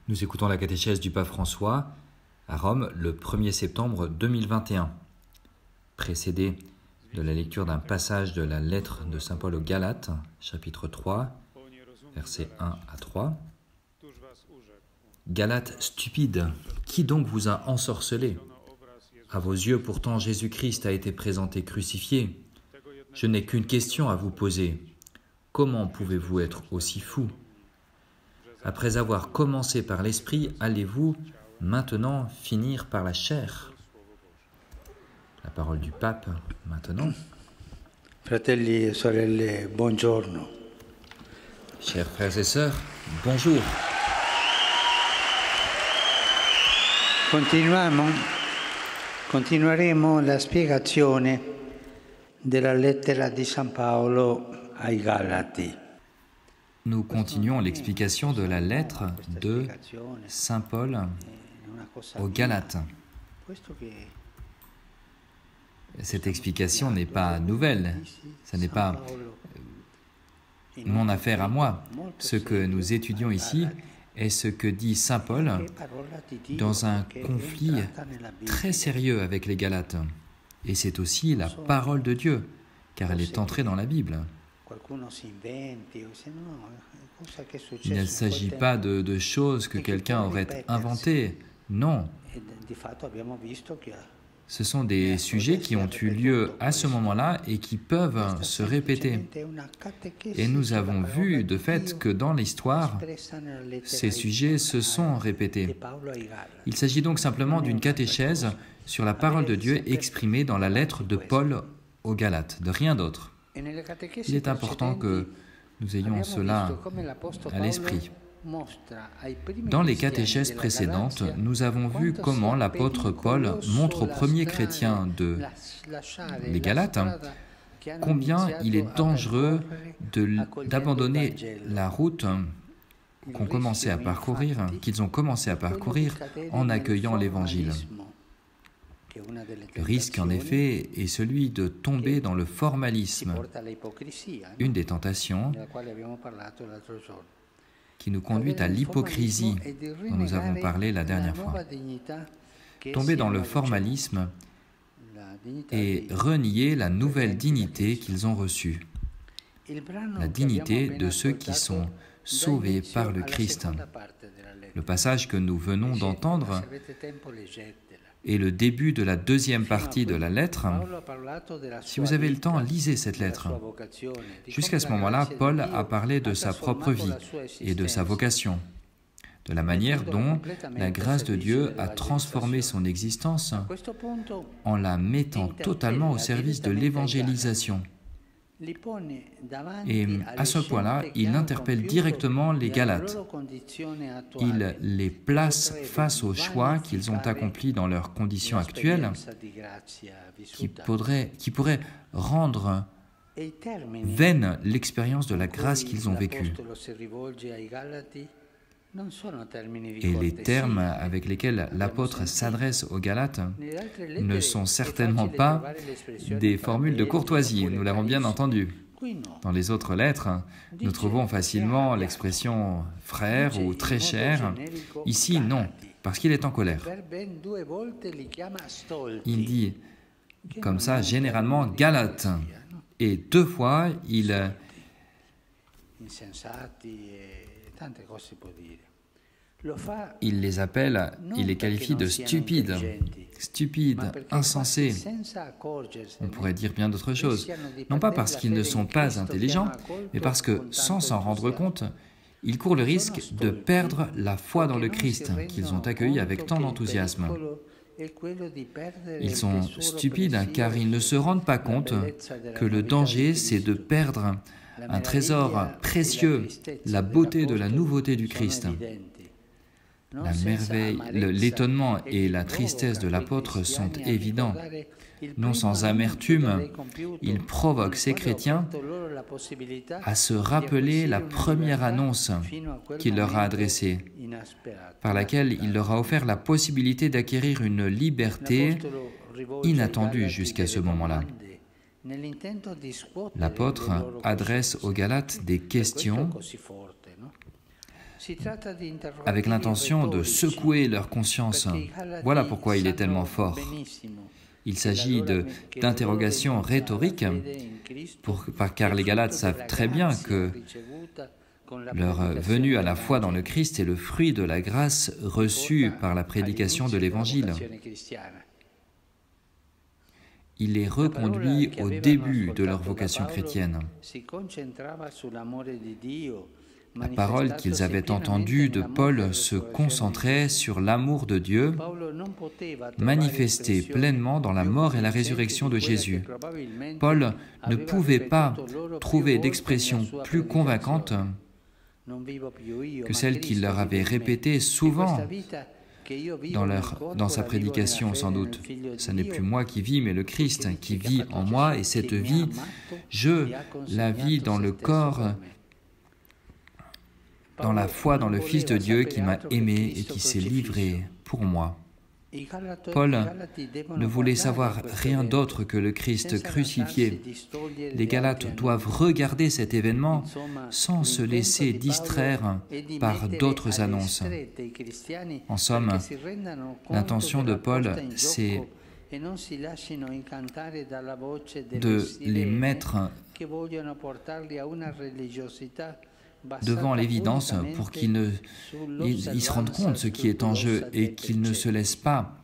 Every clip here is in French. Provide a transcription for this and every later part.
Nous écoutons la catéchèse du pape François à Rome le 1er septembre 2021, précédée de la lecture d'un passage de la lettre de saint Paul aux Galates, chapitre 3, versets 1 à 3. Galates stupides, qui donc vous a ensorcelé? À vos yeux pourtant Jésus-Christ a été présenté crucifié. Je n'ai qu'une question à vous poser. Comment pouvez-vous être aussi fous? Après avoir commencé par l'esprit, allez-vous maintenant finir par la chair? La parole du pape maintenant. Fratelli e sorelle, buongiorno. Chers frères et sœurs, bonjour. Continueremo la spiegazione della lettera di San Paolo ai Galati. Nous continuons l'explication de la lettre de saint Paul aux Galates. Cette explication n'est pas nouvelle, ce n'est pas mon affaire à moi. Ce que nous étudions ici est ce que dit saint Paul dans un conflit très sérieux avec les Galates. Et c'est aussi la parole de Dieu, car elle est entrée dans la Bible. Il ne s'agit pas de choses que quelqu'un aurait inventées, non. Ce sont des sujets qui ont eu lieu à ce moment-là et qui peuvent se répéter. Et nous avons vu de fait que dans l'histoire, ces sujets se sont répétés. Il s'agit donc simplement d'une catéchèse sur la parole de Dieu exprimée dans la lettre de Paul aux Galates, de rien d'autre. Il est important que nous ayons cela à l'esprit. Dans les catéchèses précédentes, nous avons vu comment l'apôtre Paul montre aux premiers chrétiens les Galates combien il est dangereux d'abandonner la route qu'ils ont commencé à parcourir en accueillant l'Évangile. Le risque, en effet, est celui de tomber dans le formalisme, une des tentations qui nous conduit à l'hypocrisie dont nous avons parlé la dernière fois. Tomber dans le formalisme et renier la nouvelle dignité qu'ils ont reçue, la dignité de ceux qui sont sauvés par le Christ. Le passage que nous venons d'entendre est le début de la deuxième partie de la lettre. Si vous avez le temps, lisez cette lettre. Jusqu'à ce moment-là, Paul a parlé de sa propre vie et de sa vocation, de la manière dont la grâce de Dieu a transformé son existence en la mettant totalement au service de l'évangélisation. Et à ce point-là, il interpelle directement les Galates. Il les place face au choix qu'ils ont accompli dans leurs conditions actuelles, qui pourrait rendre vaine l'expérience de la grâce qu'ils ont vécue. Et les termes avec lesquels l'apôtre s'adresse aux Galates ne sont certainement pas des formules de courtoisie, nous l'avons bien entendu. Dans les autres lettres, nous trouvons facilement l'expression « frère » ou « très cher ». Ici, non, parce qu'il est en colère. Il dit comme ça, généralement, Galates. Et 2 fois, il les appelle, il les qualifie de stupides, insensés. On pourrait dire bien d'autres choses. Non pas parce qu'ils ne sont pas intelligents, mais parce que, sans s'en rendre compte, ils courent le risque de perdre la foi dans le Christ qu'ils ont accueilli avec tant d'enthousiasme. Ils sont stupides car ils ne se rendent pas compte que le danger, c'est de perdre un trésor précieux, la beauté de la nouveauté du Christ. La merveille, l'étonnement et la tristesse de l'apôtre sont évidents. Non sans amertume, il provoque ces chrétiens à se rappeler la première annonce qu'il leur a adressée, par laquelle il leur a offert la possibilité d'acquérir une liberté inattendue jusqu'à ce moment-là. L'apôtre adresse aux Galates des questions avec l'intention de secouer leur conscience. Voilà pourquoi il est tellement fort. Il s'agit d'interrogations rhétoriques, car les Galates savent très bien que leur venue à la foi dans le Christ est le fruit de la grâce reçue par la prédication de l'Évangile. Il les reconduit au début de leur vocation chrétienne. La parole qu'ils avaient entendue de Paul se concentrait sur l'amour de Dieu, manifesté pleinement dans la mort et la résurrection de Jésus. Paul ne pouvait pas trouver d'expression plus convaincante que celle qu'il leur avait répétée souvent dans sa prédication, sans doute. Ce n'est plus moi qui vis, mais le Christ qui vit en moi, et cette vie, je la vis dans le corps, dans la foi dans le Fils de Dieu qui m'a aimé et qui s'est livré pour moi. Paul ne voulait savoir rien d'autre que le Christ crucifié. Les Galates doivent regarder cet événement sans se laisser distraire par d'autres annonces. En somme, l'intention de Paul, c'est de les mettre devant l'évidence pour qu'ils se rendent compte de ce qui est en jeu et qu'ils ne se laissent pas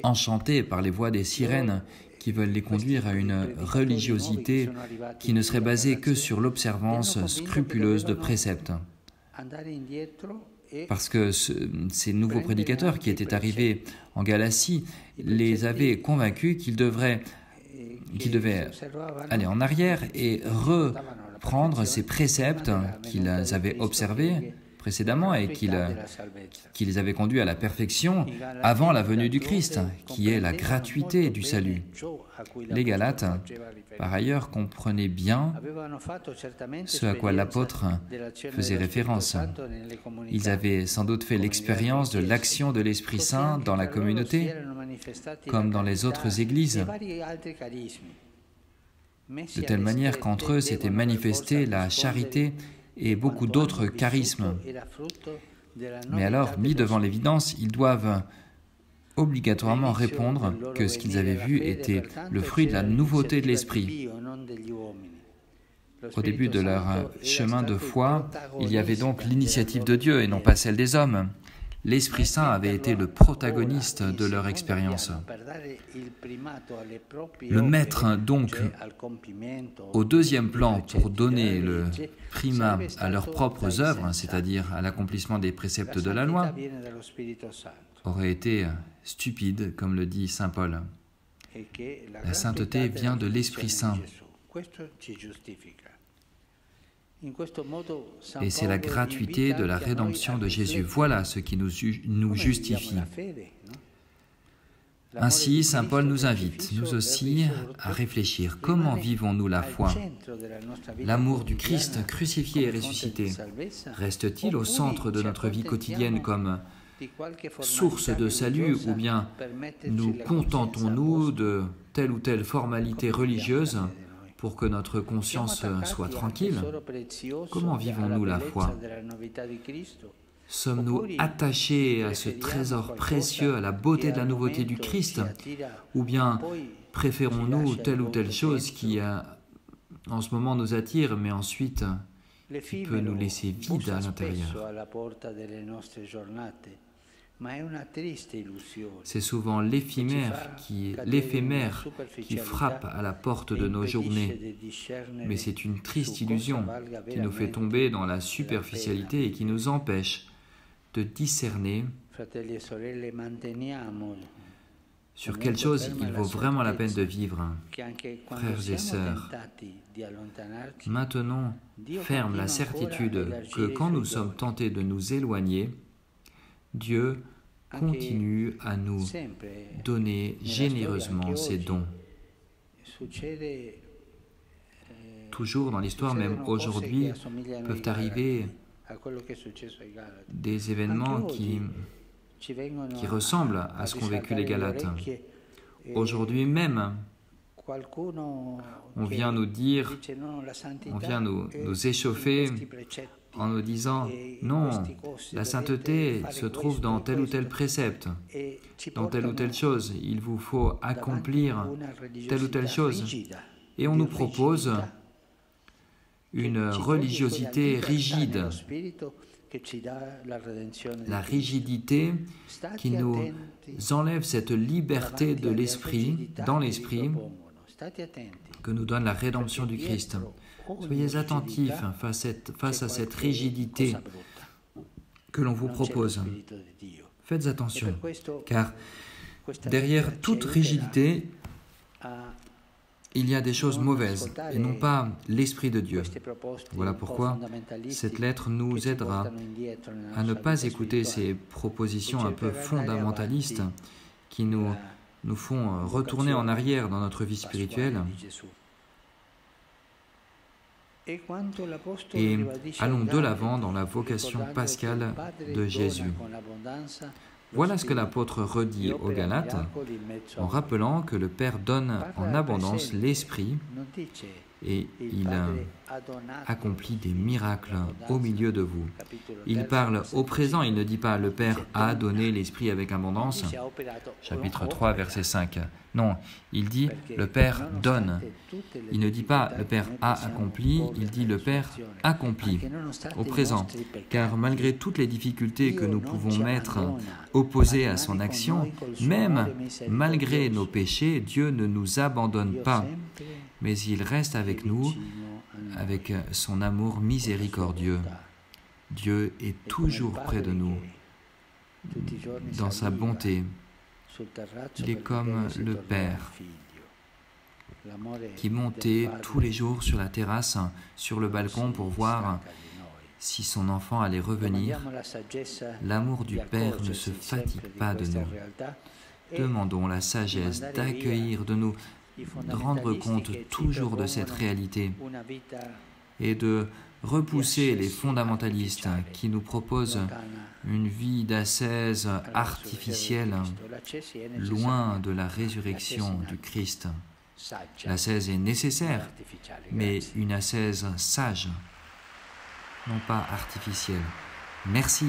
enchanter par les voix des sirènes qui veulent les conduire à une religiosité qui ne serait basée que sur l'observance scrupuleuse de préceptes. Parce que ces nouveaux prédicateurs qui étaient arrivés en Galatie les avaient convaincus qu'ils devaient aller en arrière et reprendre ces préceptes qu'ils avaient observés précédemment et qui les avaient conduits à la perfection avant la venue du Christ, qui est la gratuité du salut. Les Galates, par ailleurs, comprenaient bien ce à quoi l'apôtre faisait référence. Ils avaient sans doute fait l'expérience de l'action de l'Esprit Saint dans la communauté, comme dans les autres églises, de telle manière qu'entre eux s'était manifestée la charité et beaucoup d'autres charismes. Mais alors, mis devant l'évidence, ils doivent obligatoirement répondre que ce qu'ils avaient vu était le fruit de la nouveauté de l'esprit. Au début de leur chemin de foi, il y avait donc l'initiative de Dieu et non pas celle des hommes. L'Esprit Saint avait été le protagoniste de leur expérience. Le mettre donc au deuxième plan pour donner le primat à leurs propres œuvres, c'est-à-dire à l'accomplissement des préceptes de la loi, aurait été stupide, comme le dit saint Paul. La sainteté vient de l'Esprit Saint. Et c'est la gratuité de la rédemption de Jésus. Voilà ce qui nous justifie. Ainsi, saint Paul nous invite, nous aussi, à réfléchir. Comment vivons-nous la foi? L'amour du Christ crucifié et ressuscité reste-t-il au centre de notre vie quotidienne comme source de salut, ou bien nous contentons-nous de telle ou telle formalité religieuse pour que notre conscience soit tranquille? Comment vivons-nous la foi? Sommes-nous attachés à ce trésor précieux, à la beauté de la nouveauté du Christ? Ou bien préférons-nous telle ou telle chose qui, en ce moment, nous attire, mais ensuite qui peut nous laisser vides à l'intérieur? C'est souvent l'éphémère qui frappe à la porte de nos journées. Mais c'est une triste illusion qui nous fait tomber dans la superficialité et qui nous empêche de discerner sur quelle chose il vaut vraiment la peine de vivre. Frères et sœurs, maintenons ferme la certitude que quand nous sommes tentés de nous éloigner, Dieu continue à nous donner généreusement ses dons. Toujours dans l'histoire, même aujourd'hui, peuvent arriver des événements qui ressemblent à ce qu'ont vécu les Galates. Aujourd'hui même, on vient nous dire, on vient nous échauffer en nous disant « Non, la sainteté se trouve dans tel ou tel précepte, dans telle ou telle chose, il vous faut accomplir telle ou telle chose. » Et on nous propose une religiosité rigide, la rigidité qui nous enlève cette liberté de l'esprit, dans l'esprit, que nous donne la rédemption du Christ. Soyez attentifs face à cette rigidité que l'on vous propose. Faites attention, car derrière toute rigidité, il y a des choses mauvaises, et non pas l'Esprit de Dieu. Voilà pourquoi cette lettre nous aidera à ne pas écouter ces propositions un peu fondamentalistes qui nous font retourner en arrière dans notre vie spirituelle. Et allons de l'avant dans la vocation pascale de Jésus. Voilà ce que l'apôtre redit aux Galates en rappelant que le Père donne en abondance l'Esprit et il accomplit des miracles au milieu de vous. Il parle au présent, il ne dit pas « le Père a donné l'Esprit avec abondance », chapitre 3, verset 5. Non, il dit « le Père donne ». Il ne dit pas « le Père a accompli », il dit « le Père accomplit » au présent. Car malgré toutes les difficultés que nous pouvons mettre opposées à son action, même malgré nos péchés, Dieu ne nous abandonne pas, mais il reste avec nous, avec son amour miséricordieux. Dieu est toujours près de nous, dans sa bonté. Il est comme le Père qui montait tous les jours sur la terrasse, sur le balcon pour voir si son enfant allait revenir. L'amour du Père ne se fatigue pas de nous. Demandons la sagesse d'accueillir, de nous rendre compte toujours de cette réalité et de repousser les fondamentalistes qui nous proposent une vie d'ascèse artificielle, loin de la résurrection du Christ. L'ascèse est nécessaire, mais une ascèse sage, non pas artificielle. Merci.